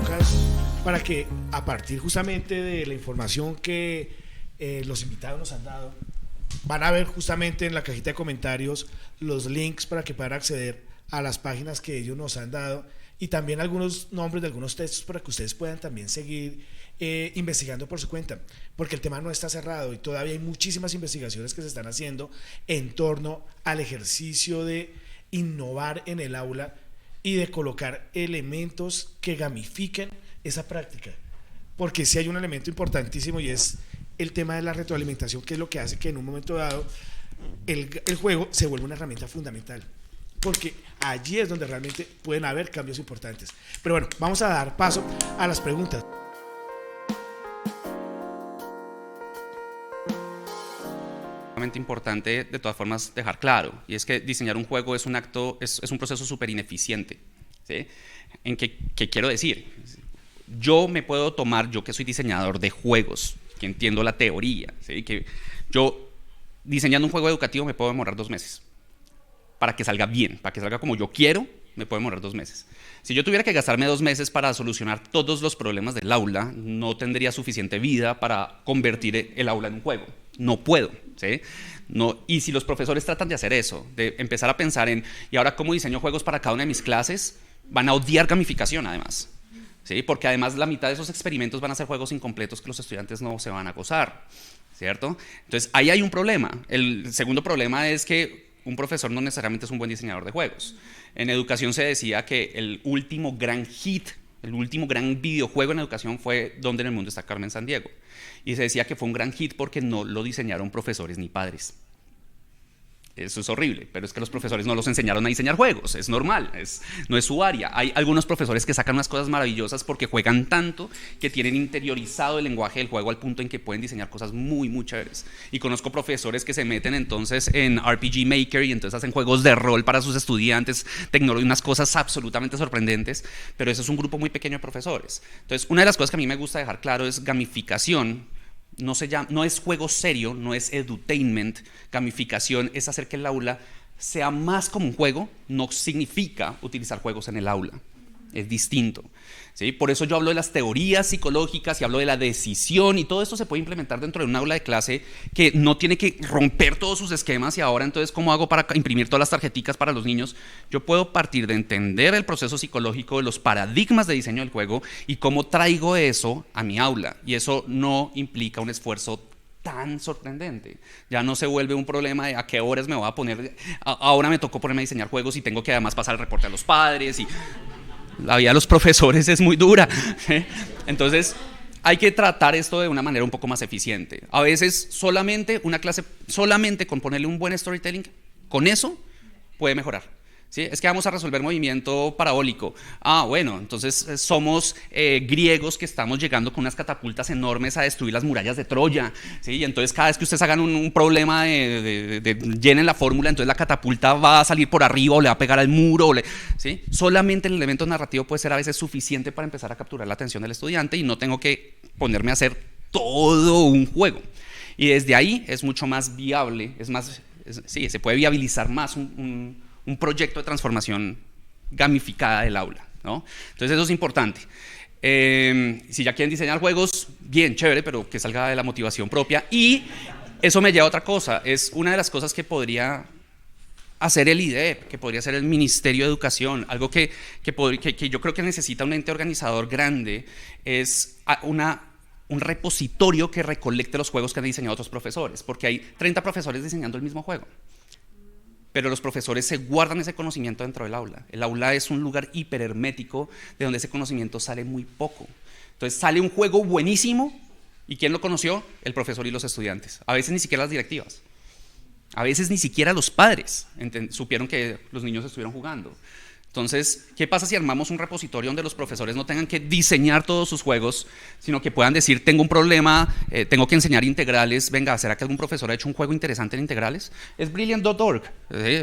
abrebocas para que a partir justamente de la información que los invitados nos han dado, van a ver justamente en la cajita de comentarios los links para que puedan acceder a las páginas que ellos nos han dado y también algunos nombres de algunos textos para que ustedes puedan también seguir investigando por su cuenta, porque el tema no está cerrado y todavía hay muchísimas investigaciones que se están haciendo en torno al ejercicio de innovar en el aula y de colocar elementos que gamifiquen esa práctica, porque sí hay un elemento importantísimo y es el tema de la retroalimentación, que es lo que hace que en un momento dado el juego se vuelva una herramienta fundamental, porque allí es donde realmente pueden haber cambios importantes. Pero bueno, vamos a dar paso a las preguntas. Importante de todas formas dejar claro, y es que diseñar un juego es un acto, es un proceso súper ineficiente, ¿sí? ¿En qué quiero decir? Yo me puedo tomar, yo que soy diseñador de juegos, que entiendo la teoría, ¿sí? Que yo diseñando un juego educativo me puedo demorar 2 meses para que salga bien, para que salga como yo quiero, me puedo demorar 2 meses. Si yo tuviera que gastarme 2 meses para solucionar todos los problemas del aula, no tendría suficiente vida para convertir el aula en un juego. No puedo, ¿sí? No, y si los profesores tratan de hacer eso, de empezar a pensar en, ¿y ahora cómo diseño juegos para cada una de mis clases? Van a odiar gamificación además, ¿sí? Porque además la mitad de esos experimentos van a ser juegos incompletos que los estudiantes no se van a gozar, ¿cierto? Entonces ahí hay un problema. El segundo problema es que un profesor no necesariamente es un buen diseñador de juegos. En educación se decía que el último gran hit, el último gran videojuego en educación fue ¿Dónde en el mundo está Carmen Sandiego? Y se decía que fue un gran hit porque no lo diseñaron profesores ni padres. Eso es horrible, pero es que los profesores no los enseñaron a diseñar juegos, es normal, no es su área. Hay algunos profesores que sacan unas cosas maravillosas porque juegan tanto que tienen interiorizado el lenguaje del juego al punto en que pueden diseñar cosas muy, muy chéveres. Y conozco profesores que se meten entonces en RPG Maker y entonces hacen juegos de rol para sus estudiantes, unas cosas absolutamente sorprendentes, pero eso es un grupo muy pequeño de profesores. Entonces, una de las cosas que a mí me gusta dejar claro es gamificación. No es juego serio, no es edutainment. Gamificación es hacer que el aula sea más como un juego, no significa utilizar juegos en el aula, es distinto, ¿sí? Por eso yo hablo de las teorías psicológicas y hablo de la decisión, y todo esto se puede implementar dentro de un aula de clase que no tiene que romper todos sus esquemas. Y ahora entonces, ¿cómo hago para imprimir todas las tarjeticas para los niños? Yo puedo partir de entender el proceso psicológico de los paradigmas de diseño del juego y cómo traigo eso a mi aula, y eso no implica un esfuerzo tan sorprendente. Ya no se vuelve un problema de a qué horas me voy a poner, ahora me tocó ponerme a diseñar juegos y tengo que además pasar el reporte a los padres, y la vida de los profesores es muy dura, ¿sí? Entonces hay que tratar esto de una manera un poco más eficiente. A veces solamente una clase, solamente con ponerle un buen storytelling, con eso puede mejorar, ¿sí? Es que vamos a resolver movimiento parabólico. Bueno, entonces somos griegos que estamos llegando con unas catapultas enormes a destruir las murallas de Troya, ¿sí? Y entonces cada vez que ustedes hagan un problema llenen la fórmula, entonces la catapulta va a salir por arriba o le va a pegar al muro, ¿sí? Solamente el elemento narrativo puede ser a veces suficiente para empezar a capturar la atención del estudiante y no tengo que ponerme a hacer todo un juego. Y desde ahí es mucho más viable, sí, se puede viabilizar más un proyecto de transformación gamificada del aula, ¿no? Entonces eso es importante. Si ya quieren diseñar juegos, bien, chévere, pero que salga de la motivación propia. Y eso me lleva a otra cosa, es una de las cosas que podría hacer el IDEP, que podría hacer el Ministerio de Educación, algo que yo creo que necesita un ente organizador grande, es un repositorio que recolecte los juegos que han diseñado otros profesores, porque hay 30 profesores diseñando el mismo juego, pero los profesores se guardan ese conocimiento dentro del aula. El aula es un lugar hiperhermético de donde ese conocimiento sale muy poco. Entonces sale un juego buenísimo, ¿y quién lo conoció? El profesor y los estudiantes. A veces ni siquiera las directivas. A veces ni siquiera los padres supieron que los niños estuvieron jugando. Entonces, ¿qué pasa si armamos un repositorio donde los profesores no tengan que diseñar todos sus juegos, sino que puedan decir, tengo un problema, tengo que enseñar integrales, venga, ¿será que algún profesor ha hecho un juego interesante en integrales? Es brilliant.org,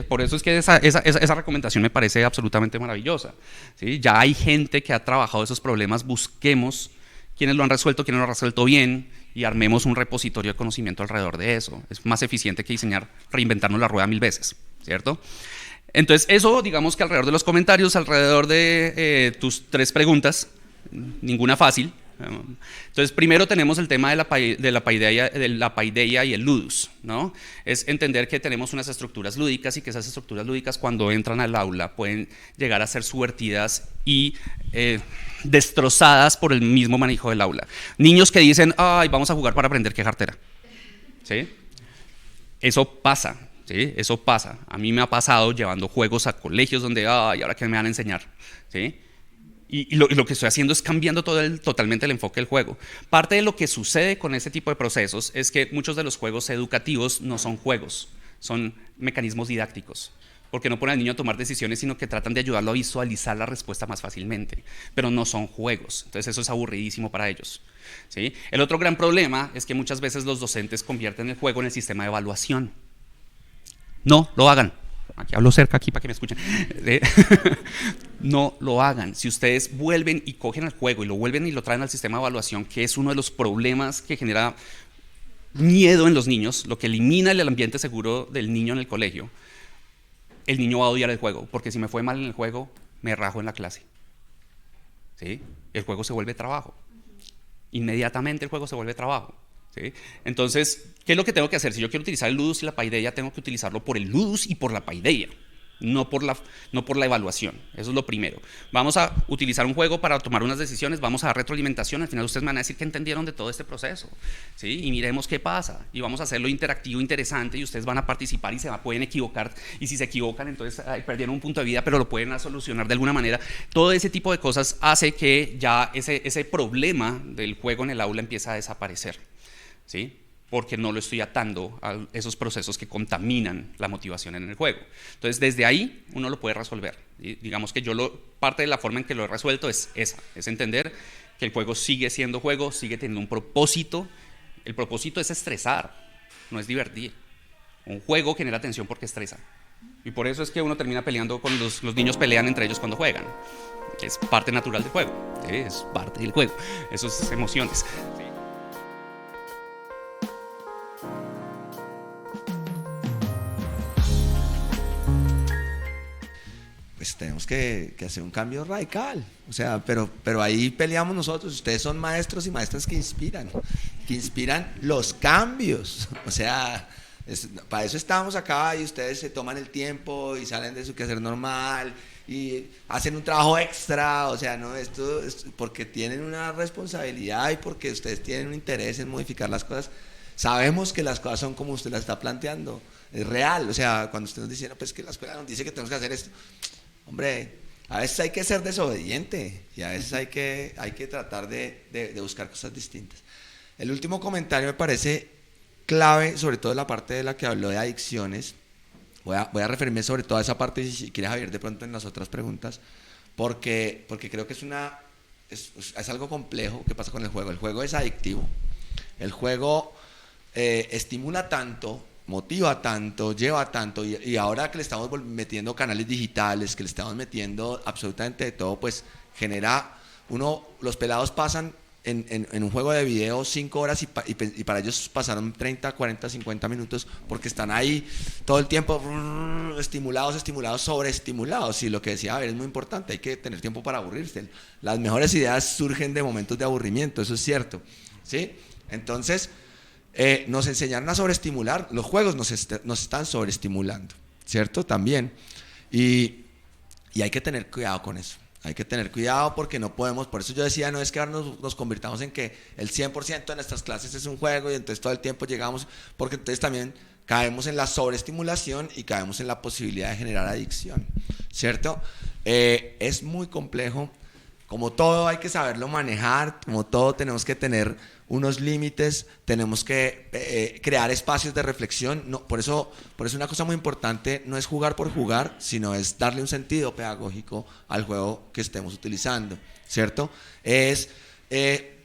por eso es que esa recomendación me parece absolutamente maravillosa, ¿sí? Ya hay gente que ha trabajado esos problemas, busquemos quiénes lo han resuelto, quiénes lo han resuelto bien, y armemos un repositorio de conocimiento alrededor de eso. Es más eficiente que reinventarnos la rueda 1000 veces, ¿cierto? Entonces eso, digamos que alrededor de los comentarios, alrededor de tus 3 preguntas, ninguna fácil. Entonces, primero tenemos el tema de la paideia y el ludus, ¿no? Es entender que tenemos unas estructuras lúdicas y que esas estructuras lúdicas cuando entran al aula pueden llegar a ser subvertidas y destrozadas por el mismo manejo del aula. Niños que dicen, ay, vamos a jugar para aprender qué jartera, ¿sí? Eso pasa, ¿sí? Eso pasa. A mí me ha pasado llevando juegos a colegios donde, ay, ¿ahora qué me van a enseñar? ¿Sí? Y lo que estoy haciendo es cambiando totalmente el enfoque del juego. Parte de lo que sucede con este tipo de procesos es que muchos de los juegos educativos no son juegos, son mecanismos didácticos, porque no ponen al niño a tomar decisiones, sino que tratan de ayudarlo a visualizar la respuesta más fácilmente, pero no son juegos. Entonces eso es aburridísimo para ellos, ¿sí? El otro gran problema es que muchas veces los docentes convierten el juego en el sistema de evaluación. No lo hagan. Aquí hablo cerca, aquí para que me escuchen. No lo hagan. Si ustedes vuelven y cogen el juego y lo vuelven y lo traen al sistema de evaluación, que es uno de los problemas que genera miedo en los niños, lo que elimina el ambiente seguro del niño en el colegio, el niño va a odiar el juego, porque si me fue mal en el juego, me rajo en la clase. ¿Sí? El juego se vuelve trabajo. Inmediatamente el juego se vuelve trabajo. ¿Sí? Entonces, ¿qué es lo que tengo que hacer? Si yo quiero utilizar el ludus y la paideia, tengo que utilizarlo por el ludus y por la paideia, no por la evaluación. Eso es lo primero. Vamos a utilizar un juego para tomar unas decisiones, vamos a dar retroalimentación, al final ustedes me van a decir que entendieron de todo este proceso, ¿sí? Y miremos qué pasa, y vamos a hacerlo interactivo, interesante, y ustedes van a participar y pueden equivocar, y si se equivocan, entonces perdieron un punto de vida, pero lo pueden solucionar de alguna manera. Todo ese tipo de cosas hace que ya ese problema del juego en el aula empiece a desaparecer, ¿sí? Porque no lo estoy atando a esos procesos que contaminan la motivación en el juego. Entonces, desde ahí uno lo puede resolver. Y digamos que parte de la forma en que lo he resuelto es esa, es entender que el juego sigue siendo juego, sigue teniendo un propósito. El propósito es estresar, no es divertir. Un juego genera tensión porque estresa. Y por eso es que uno termina peleando cuando los niños pelean entre ellos cuando juegan. Es parte natural del juego, ¿sí? Es parte del juego, esas emociones. ¿Sí? Pues tenemos que hacer un cambio radical, o sea, pero ahí peleamos nosotros. Ustedes son maestros y maestras que inspiran los cambios, o sea, para eso estamos acá, y ustedes se toman el tiempo y salen de su quehacer normal y hacen un trabajo extra, o sea, no, esto es porque tienen una responsabilidad y porque ustedes tienen un interés en modificar las cosas. Sabemos que las cosas son como usted las está planteando, es real, o sea, cuando usted nos dice, no, pues que la escuela nos dice que tenemos que hacer esto. Hombre, a veces hay que ser desobediente y a veces hay que tratar de buscar cosas distintas. El último comentario me parece clave, sobre todo la parte de la que habló de adicciones. Voy a referirme sobre todo a esa parte, y si quieres, Javier, de pronto en las otras preguntas, porque creo que es algo complejo que pasa con el juego. El juego es adictivo. El juego estimula tanto, motiva tanto, lleva tanto, y ahora que le estamos metiendo canales digitales, que le estamos metiendo absolutamente de todo, pues genera los pelados pasan en un juego de video 5 horas y para ellos pasaron 30, 40, 50 minutos porque están ahí todo el tiempo estimulados, sobreestimulados. Y lo que decía, a ver, es muy importante, hay que tener tiempo para aburrirse. Las mejores ideas surgen de momentos de aburrimiento, eso es cierto, ¿sí? Entonces, nos enseñaron a sobreestimular, los juegos nos están sobreestimulando, ¿cierto? También. Y hay que tener cuidado con eso. Hay que tener cuidado porque no podemos, por eso yo decía, no es que ahora nos convirtamos en que el 100% de nuestras clases es un juego y entonces todo el tiempo llegamos, porque entonces también caemos en la sobreestimulación y caemos en la posibilidad de generar adicción, ¿cierto? Es muy complejo, como todo hay que saberlo manejar, como todo tenemos que tener unos límites, tenemos que crear espacios de reflexión. No, por eso una cosa muy importante no es jugar por jugar, sino es darle un sentido pedagógico al juego que estemos utilizando, ¿cierto? Es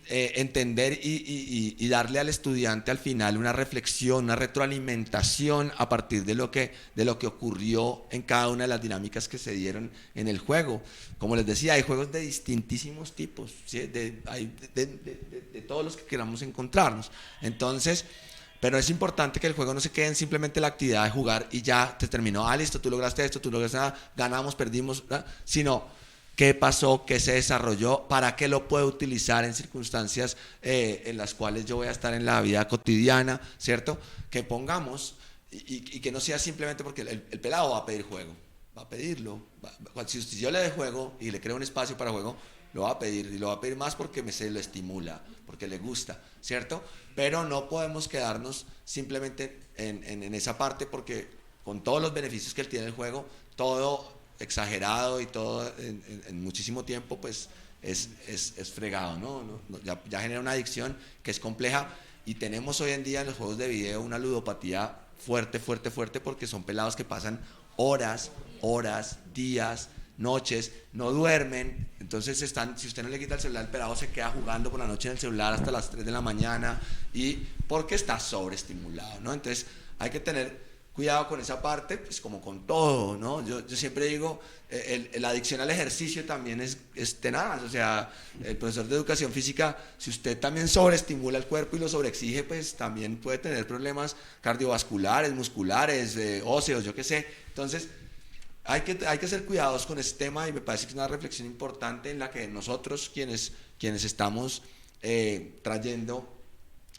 entender y darle al estudiante al final una reflexión, una retroalimentación a partir de lo que ocurrió en cada una de las dinámicas que se dieron en el juego. Como les decía, hay juegos de distintísimos tipos, ¿sí? de todos los que queramos encontrarnos. Entonces, pero es importante que el juego no se quede en simplemente la actividad de jugar y ya te terminó, listo, tú lograste esto, tú lograste nada, ganamos, perdimos, ¿verdad? Sino qué pasó, qué se desarrolló, para qué lo puedo utilizar en circunstancias en las cuales yo voy a estar en la vida cotidiana, ¿cierto? Que pongamos y que no sea simplemente porque el pelado va a pedir juego, va a pedirlo. Si yo le doy juego y le creo un espacio para juego, lo va a pedir y lo va a pedir más porque se lo estimula, porque le gusta, ¿cierto? Pero no podemos quedarnos simplemente en esa parte porque con todos los beneficios que él tiene el juego, todo exagerado y todo en muchísimo tiempo, pues es fregado, ¿no? Ya genera una adicción que es compleja y tenemos hoy en día en los juegos de video una ludopatía fuerte porque son pelados que pasan horas, días, noches, no duermen, entonces si usted no le quita el celular, el pelado se queda jugando por la noche en el celular hasta las 3 de la mañana y porque está sobreestimulado, ¿no? Entonces hay que tener cuidado con esa parte, pues como con todo, ¿no? Yo siempre digo, la adicción al ejercicio también es tenaz, o sea, el profesor de educación física, si usted también sobreestimula el cuerpo y lo sobreexige, pues también puede tener problemas cardiovasculares, musculares, óseos, yo qué sé. Entonces, hay que ser cuidadosos con este tema y me parece que es una reflexión importante en la que nosotros, quienes estamos trayendo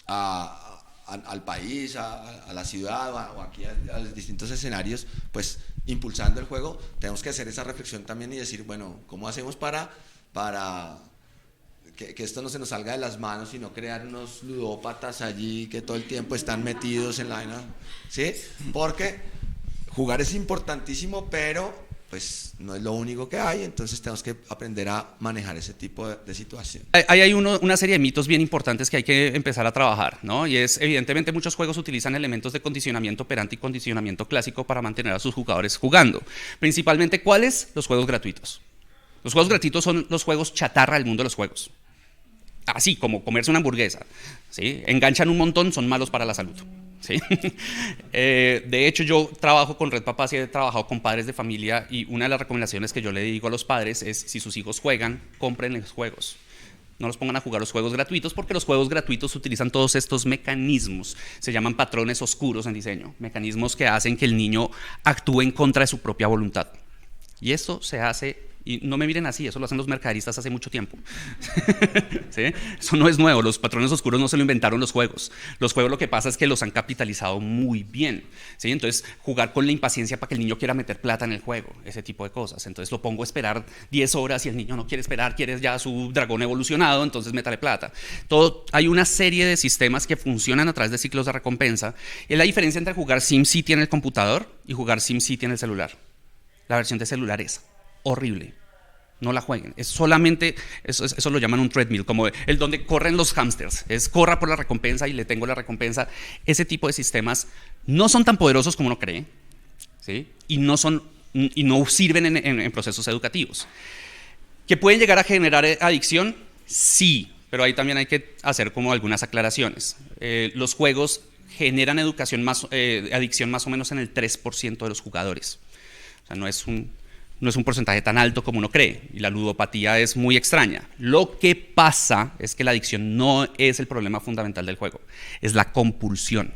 al país, a la ciudad o aquí a los distintos escenarios, pues impulsando el juego, tenemos que hacer esa reflexión también y decir, bueno, ¿cómo hacemos para que esto no se nos salga de las manos y no crear unos ludópatas allí que todo el tiempo están metidos en la vaina? ¿Sí? Porque jugar es importantísimo, pero pues no es lo único que hay, entonces tenemos que aprender a manejar ese tipo de situación. Hay una serie de mitos bien importantes que hay que empezar a trabajar, ¿no? Y es, evidentemente, muchos juegos utilizan elementos de condicionamiento operante y condicionamiento clásico para mantener a sus jugadores jugando. Principalmente, ¿cuáles? Los juegos gratuitos. Los juegos gratuitos son los juegos chatarra del mundo de los juegos. Así como comerse una hamburguesa, ¿sí? Enganchan un montón, son malos para la salud. ¿Sí? De hecho, yo trabajo con Red Papás y he trabajado con padres de familia y una de las recomendaciones que yo le digo a los padres es, si sus hijos juegan, cómprenles juegos. No los pongan a jugar los juegos gratuitos porque los juegos gratuitos utilizan todos estos mecanismos, se llaman patrones oscuros en diseño, mecanismos que hacen que el niño actúe en contra de su propia voluntad. Y eso se hace... Y no me miren así, eso lo hacen los mercadistas hace mucho tiempo. ¿Sí? Eso no es nuevo, los patrones oscuros no se lo inventaron los juegos. Los juegos lo que pasa es que los han capitalizado muy bien. ¿Sí? Entonces, jugar con la impaciencia para que el niño quiera meter plata en el juego, ese tipo de cosas. Entonces lo pongo a esperar 10 horas y el niño no quiere esperar, quiere ya su dragón evolucionado, entonces métale plata. Hay una serie de sistemas que funcionan a través de ciclos de recompensa. Y es la diferencia entre jugar SimCity en el computador y jugar SimCity en el celular. La versión de celular es horrible, no la jueguen, es solamente, eso lo llaman un treadmill, como el donde corren los hámsters, es corra por la recompensa y le tengo la recompensa. Ese tipo de sistemas no son tan poderosos como uno cree, ¿sí? y no sirven en procesos educativos. ¿Que pueden llegar a generar adicción? Sí, pero ahí también hay que hacer como algunas aclaraciones. Los juegos generan adicción más o menos en el 3% de los jugadores, o sea, no es un porcentaje tan alto como uno cree, y la ludopatía es muy extraña. Lo que pasa es que la adicción no es el problema fundamental del juego, es la compulsión.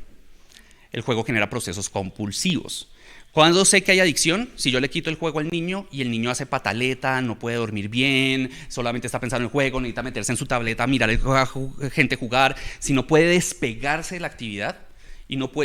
El juego genera procesos compulsivos. ¿Cuándo sé que hay adicción? Si yo le quito el juego al niño y el niño hace pataleta, no puede dormir bien, solamente está pensando en el juego, necesita meterse en su tableta, mirar a gente jugar, si no puede despegarse de la actividad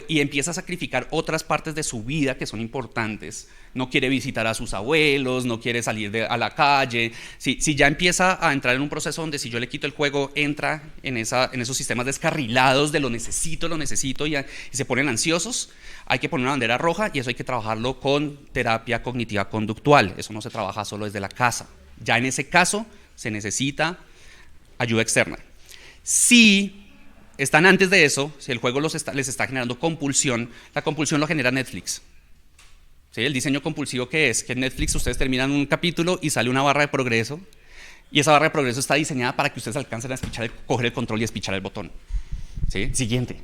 y empieza a sacrificar otras partes de su vida que son importantes. No quiere visitar a sus abuelos, no quiere salir a la calle. Si ya empieza a entrar en un proceso donde si yo le quito el juego, entra en esos sistemas descarrilados de lo necesito y se ponen ansiosos, hay que poner una bandera roja y eso hay que trabajarlo con terapia cognitiva conductual. Eso no se trabaja solo desde la casa. Ya en ese caso se necesita ayuda externa. Si están antes de eso, si el juego les está generando compulsión, la compulsión lo genera Netflix. ¿Sí? El diseño compulsivo, ¿qué es? Que en Netflix ustedes terminan un capítulo y sale una barra de progreso, y esa barra de progreso está diseñada para que ustedes alcancen a coger el control y espichar el botón. ¿Sí? Siguiente.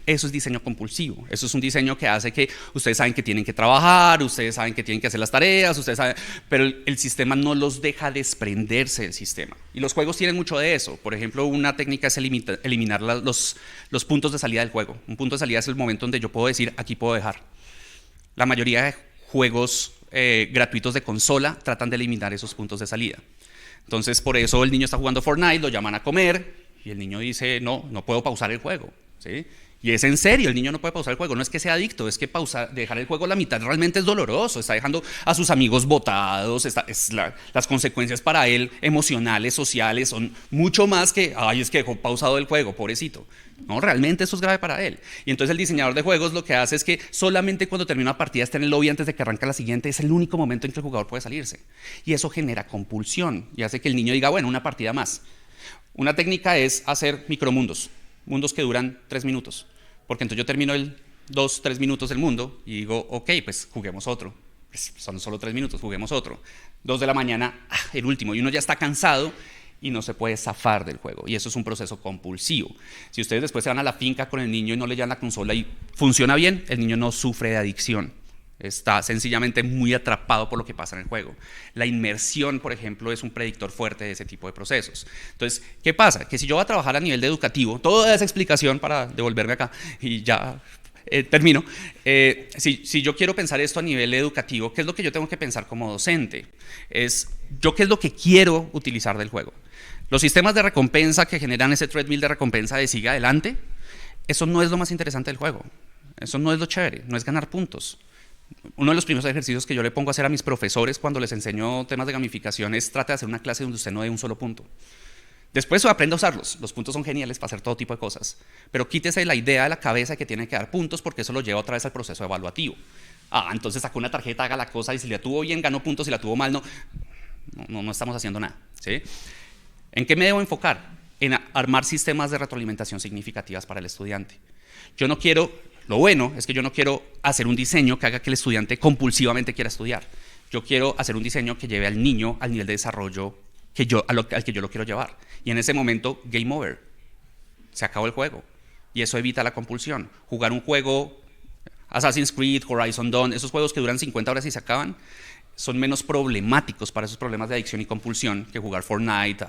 Eso es diseño compulsivo. Eso es un diseño que hace que ustedes saben que tienen que trabajar, ustedes saben que tienen que hacer las tareas, pero el sistema no los deja desprenderse del sistema. Y los juegos tienen mucho de eso. Por ejemplo, una técnica es eliminar los puntos de salida del juego. Un punto de salida es el momento donde yo puedo decir, aquí puedo dejar. La mayoría de juegos gratuitos de consola tratan de eliminar esos puntos de salida. Entonces, por eso el niño está jugando Fortnite, lo llaman a comer y el niño dice, no puedo pausar el juego, ¿sí? Y es en serio, el niño no puede pausar el juego, no es que sea adicto, es que dejar el juego a la mitad realmente es doloroso, está dejando a sus amigos botados, las consecuencias para él emocionales, sociales, son mucho más que, es que dejó pausado el juego, pobrecito. No, realmente eso es grave para él. Y entonces el diseñador de juegos lo que hace es que solamente cuando termina una partida está en el lobby antes de que arranque la siguiente, es el único momento en que el jugador puede salirse. Y eso genera compulsión y hace que el niño diga, bueno, una partida más. Una técnica es hacer micromundos, mundos que duran 3 minutos. Porque entonces yo termino 2-3 minutos del mundo y digo, ok, pues juguemos otro. Pues son solo 3 minutos, juguemos otro. 2 de la mañana, el último. Y uno ya está cansado y no se puede zafar del juego. Y eso es un proceso compulsivo. Si ustedes después se van a la finca con el niño y no le llevan la consola y funciona bien, el niño no sufre de adicción. Está sencillamente muy atrapado por lo que pasa en el juego. La inmersión, por ejemplo, es un predictor fuerte de ese tipo de procesos. Entonces, ¿qué pasa? Que si yo voy a trabajar a nivel de educativo, toda esa explicación para devolverme acá y ya termino. Si yo quiero pensar esto a nivel educativo, ¿qué es lo que yo tengo que pensar como docente? Es yo qué es lo que quiero utilizar del juego. Los sistemas de recompensa que generan ese treadmill de recompensa de siga adelante, eso no es lo más interesante del juego. Eso no es lo chévere, no es ganar puntos. Uno de los primeros ejercicios que yo le pongo a hacer a mis profesores cuando les enseño temas de gamificación es trate de hacer una clase donde usted no dé un solo punto. Después aprenda a usarlos. Los puntos son geniales para hacer todo tipo de cosas. Pero quítese la idea de la cabeza de que tiene que dar puntos porque eso lo lleva otra vez al proceso evaluativo. Entonces sacó una tarjeta, haga la cosa y si la tuvo bien ganó puntos, si la tuvo mal no estamos haciendo nada, ¿sí? ¿En qué me debo enfocar? En armar sistemas de retroalimentación significativas para el estudiante. Lo bueno es que yo no quiero hacer un diseño que haga que el estudiante compulsivamente quiera estudiar. Yo quiero hacer un diseño que lleve al niño al nivel de desarrollo al que yo lo quiero llevar. Y en ese momento, game over. Se acabó el juego. Y eso evita la compulsión. Jugar un juego, Assassin's Creed, Horizon Dawn, esos juegos que duran 50 horas y se acaban, son menos problemáticos para esos problemas de adicción y compulsión que jugar Fortnite,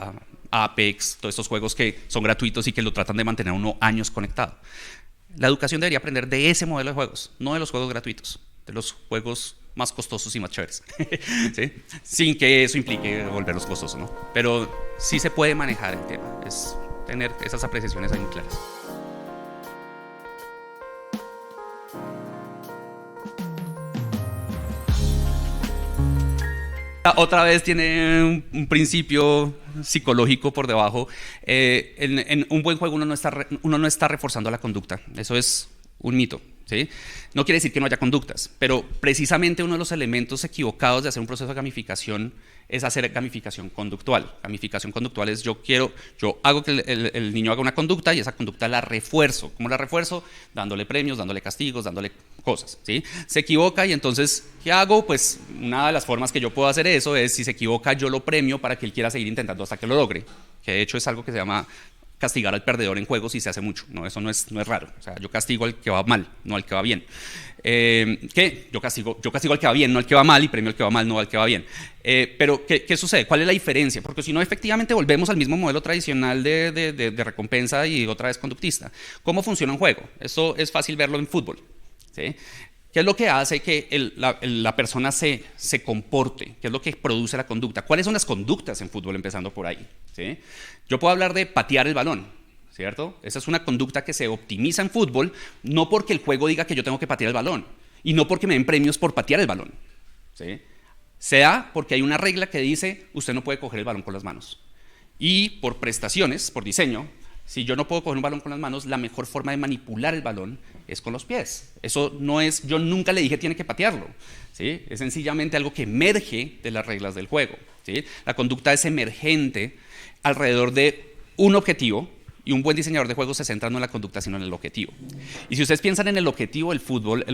Apex, todos estos juegos que son gratuitos y que lo tratan de mantener uno años conectado. La educación debería aprender de ese modelo de juegos, no de los juegos gratuitos, de los juegos más costosos y más chéveres, ¿sí? Sin que eso implique volverlos costosos, ¿no? Pero sí se puede manejar el tema, es tener esas apreciaciones ahí muy claras. Otra vez tiene un principio psicológico por debajo. En un buen juego uno no está reforzando la conducta. Eso es un mito, ¿sí? No quiere decir que no haya conductas, pero precisamente uno de los elementos equivocados de hacer un proceso de gamificación es hacer gamificación conductual. Gamificación conductual es yo hago que el niño haga una conducta y esa conducta la refuerzo. ¿Cómo la refuerzo? Dándole premios, dándole castigos, dándole cosas, ¿sí? Se equivoca y entonces, ¿qué hago? Pues una de las formas que yo puedo hacer eso es, si se equivoca, yo lo premio para que él quiera seguir intentando hasta que lo logre. Que de hecho es algo que se llama castigar al perdedor en juegos y se hace mucho, ¿no? Eso no es raro. O sea, yo castigo al que va mal, no al que va bien. ¿Qué? Yo castigo al que va bien, no al que va mal, y premio al que va mal, no al que va bien. Pero, ¿qué sucede? ¿Cuál es la diferencia? Porque si no, efectivamente volvemos al mismo modelo tradicional de recompensa y otra vez conductista. ¿Cómo funciona un juego? Eso es fácil verlo en fútbol, ¿sí? ¿Qué es lo que hace que la persona se comporte? ¿Qué es lo que produce la conducta? ¿Cuáles son las conductas en fútbol, empezando por ahí? ¿Sí? Yo puedo hablar de patear el balón, ¿cierto? Esa es una conducta que se optimiza en fútbol, no porque el juego diga que yo tengo que patear el balón, y no porque me den premios por patear el balón, ¿sí? Se da porque hay una regla que dice, usted no puede coger el balón con las manos. Y por prestaciones, por diseño, si yo no puedo coger un balón con las manos, la mejor forma de manipular el balón es con los pies. Eso no es, yo nunca le dije tiene que patearlo, ¿sí? Es sencillamente algo que emerge de las reglas del juego, ¿sí? La conducta es emergente alrededor de un objetivo, y un buen diseñador de juegos se centra no en la conducta, sino en el objetivo. Y si ustedes piensan en el objetivo del fútbol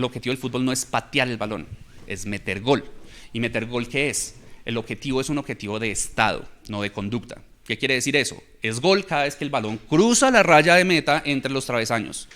no es patear el balón, es meter gol. ¿Y meter gol qué es? El objetivo es un objetivo de estado, no de conducta. ¿Qué quiere decir eso? Es gol cada vez que el balón cruza la raya de meta entre los travesaños.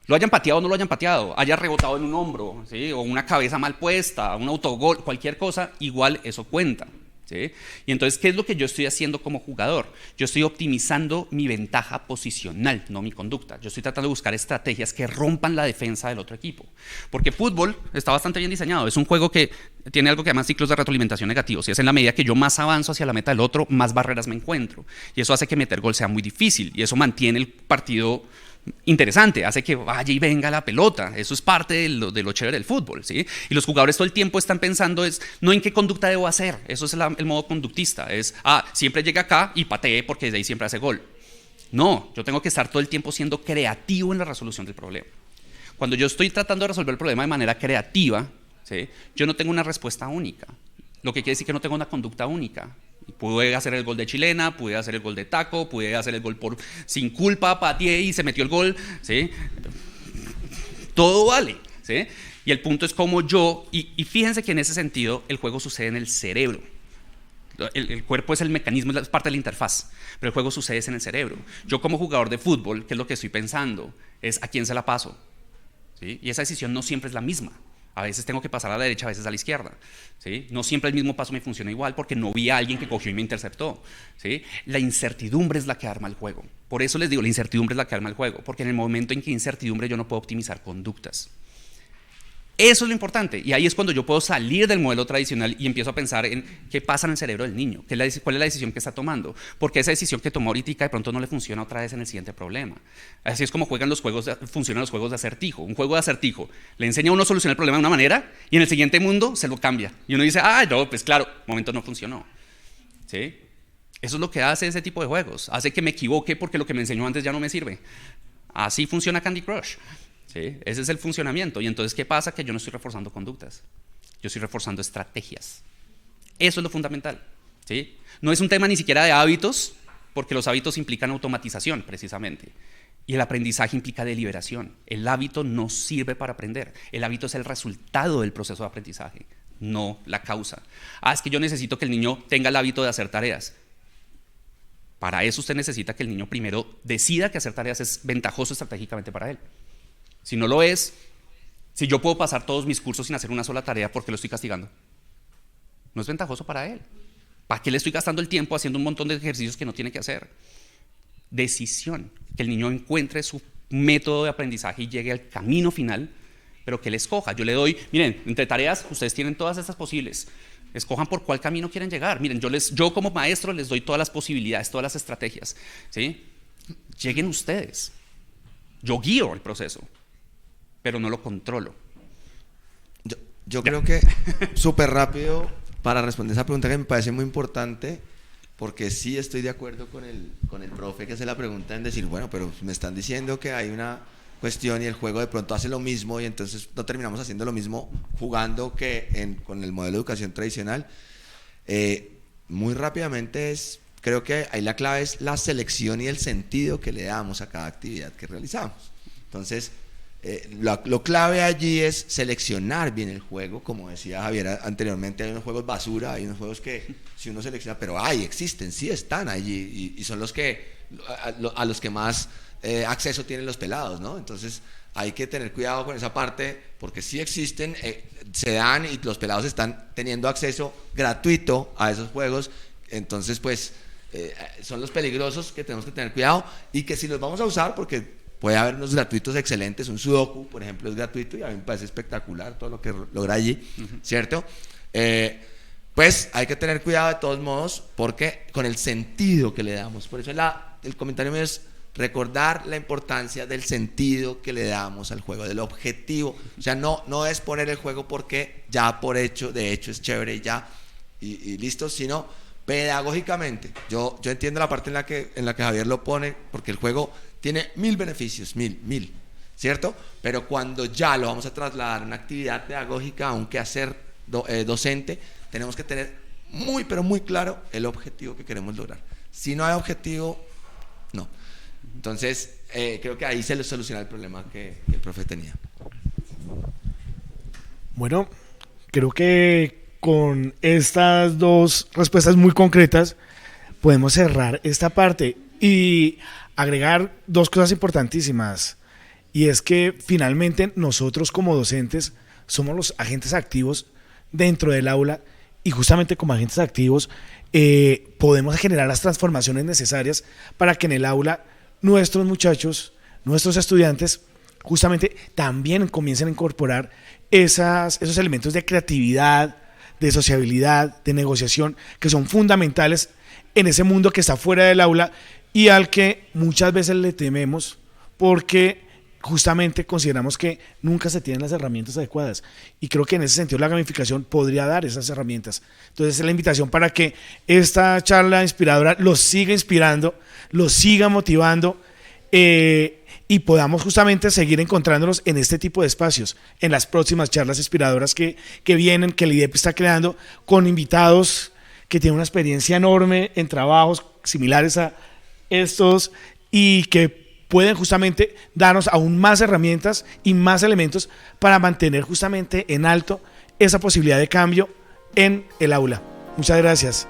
Lo hayan pateado o no lo hayan pateado, haya rebotado en un hombro, ¿sí? O una cabeza mal puesta, un autogol, cualquier cosa, igual eso cuenta, ¿sí? Y entonces, ¿qué es lo que yo estoy haciendo como jugador? Yo estoy optimizando mi ventaja posicional, no mi conducta. Yo estoy tratando de buscar estrategias que rompan la defensa del otro equipo. Porque fútbol está bastante bien diseñado. Es un juego que tiene algo que llama ciclos de retroalimentación negativos. Y es en la medida que yo más avanzo hacia la meta del otro, más barreras me encuentro. Y eso hace que meter gol sea muy difícil. Y eso mantiene el partido interesante, hace que vaya y venga la pelota. Eso es parte de lo chévere del fútbol, ¿sí? Y los jugadores todo el tiempo están pensando no en qué conducta debo hacer. Eso es el modo conductista, siempre llega acá y patee porque de ahí siempre hace gol. No, yo tengo que estar todo el tiempo siendo creativo en la resolución del problema. Cuando yo estoy tratando de resolver el problema de manera creativa, ¿sí?, yo no tengo una respuesta única, lo que quiere decir que no tengo una conducta única. Pude hacer el gol de chilena, pude hacer el gol de taco, pude hacer el gol sin culpa, pateé y se metió el gol, ¿sí? Todo vale, ¿sí? Y el punto es como y fíjense que en ese sentido el juego sucede en el cerebro. El cuerpo es el mecanismo, es parte de la interfaz, pero el juego sucede en el cerebro. Yo como jugador de fútbol, ¿qué es lo que estoy pensando? Es a quién se la paso, ¿sí? Y esa decisión no siempre es la misma. A veces tengo que pasar a la derecha, a veces a la izquierda, ¿sí? No siempre el mismo paso me funciona igual porque no vi a alguien que cogió y me interceptó, ¿sí? La incertidumbre es la que arma el juego. Por eso les digo, la incertidumbre es la que arma el juego, porque en el momento en que hay incertidumbre yo no puedo optimizar conductas. Eso es lo importante, y ahí es cuando yo puedo salir del modelo tradicional y empiezo a pensar en qué pasa en el cerebro del niño, cuál es la decisión que está tomando, porque esa decisión que tomó ahorita de pronto no le funciona otra vez en el siguiente problema. Así es como funcionan los juegos de acertijo. Un juego de acertijo le enseña a uno a solucionar el problema de una manera y en el siguiente mundo se lo cambia. Y uno dice, no, pues claro, momento no funcionó, ¿sí? Eso es lo que hace ese tipo de juegos, hace que me equivoque porque lo que me enseñó antes ya no me sirve. Así funciona Candy Crush. ¿Sí? Ese es el funcionamiento. Y entonces, ¿qué pasa? Que yo no estoy reforzando conductas, yo estoy reforzando estrategias. Eso es lo fundamental, ¿sí? No es un tema ni siquiera de hábitos, porque los hábitos implican automatización, precisamente. Y el aprendizaje implica deliberación. El hábito no sirve para aprender. El hábito es el resultado del proceso de aprendizaje, no la causa. Es que yo necesito que el niño tenga el hábito de hacer tareas. Para eso usted necesita que el niño primero decida que hacer tareas es ventajoso estratégicamente para él. Si no lo es, si yo puedo pasar todos mis cursos sin hacer una sola tarea, ¿por qué lo estoy castigando? No es ventajoso para él. ¿Para qué le estoy gastando el tiempo haciendo un montón de ejercicios que no tiene que hacer? Decisión, que el niño encuentre su método de aprendizaje y llegue al camino final, pero que él escoja. Yo le doy, miren, entre tareas ustedes tienen todas estas posibles. Escojan por cuál camino quieren llegar. Miren, yo como maestro les doy todas las posibilidades, todas las estrategias, ¿sí? Lleguen ustedes. Yo guío el proceso, pero no lo controlo. Yo creo que súper rápido para responder esa pregunta que me parece muy importante, porque sí estoy de acuerdo con el profe que hace la pregunta en decir, bueno, pero me están diciendo que hay una cuestión y el juego de pronto hace lo mismo y entonces no terminamos haciendo lo mismo jugando con el modelo de educación tradicional. Muy rápidamente creo que ahí la clave es la selección y el sentido que le damos a cada actividad que realizamos. Entonces, lo clave allí es seleccionar bien el juego. Como decía Javier anteriormente, hay unos juegos basura, hay unos juegos que si uno selecciona, pero existen, sí están allí y son los que a los que más acceso tienen los pelados, ¿no? Entonces hay que tener cuidado con esa parte porque sí existen, se dan y los pelados están teniendo acceso gratuito a esos juegos. Entonces pues son los peligrosos que tenemos que tener cuidado y que si los vamos a usar, porque puede haber unos gratuitos excelentes, un Sudoku, por ejemplo, es gratuito y a mí me parece espectacular todo lo que logra allí, ¿cierto? Pues hay que tener cuidado de todos modos porque con el sentido que le damos. Por eso el comentario mío es recordar la importancia del sentido que le damos al juego, del objetivo. O sea, no es poner el juego porque ya por hecho, de hecho es chévere y ya, y listo, sino pedagógicamente. Yo entiendo la parte en la que Javier lo pone, porque el juego tiene 1000 beneficios, 1000, ¿cierto? Pero cuando ya lo vamos a trasladar a una actividad pedagógica, a un quehacer docente, tenemos que tener muy, pero muy claro el objetivo que queremos lograr. Si no hay objetivo, no. Entonces, creo que ahí se le soluciona el problema que el profe tenía. Bueno, creo que con estas dos respuestas muy concretas podemos cerrar esta parte y agregar dos cosas importantísimas, y es que finalmente nosotros como docentes somos los agentes activos dentro del aula y justamente como agentes activos podemos generar las transformaciones necesarias para que en el aula nuestros muchachos, nuestros estudiantes, justamente también comiencen a incorporar esos elementos de creatividad, de sociabilidad, de negociación, que son fundamentales en ese mundo que está fuera del aula y al que muchas veces le tememos porque justamente consideramos que nunca se tienen las herramientas adecuadas, y creo que en ese sentido la gamificación podría dar esas herramientas. Entonces es la invitación para que esta charla inspiradora los siga inspirando, los siga motivando, y podamos justamente seguir encontrándolos en este tipo de espacios, en las próximas charlas inspiradoras que vienen, que el IDEP está creando, con invitados que tienen una experiencia enorme en trabajos similares a estos y que pueden justamente darnos aún más herramientas y más elementos para mantener justamente en alto esa posibilidad de cambio en el aula. Muchas gracias.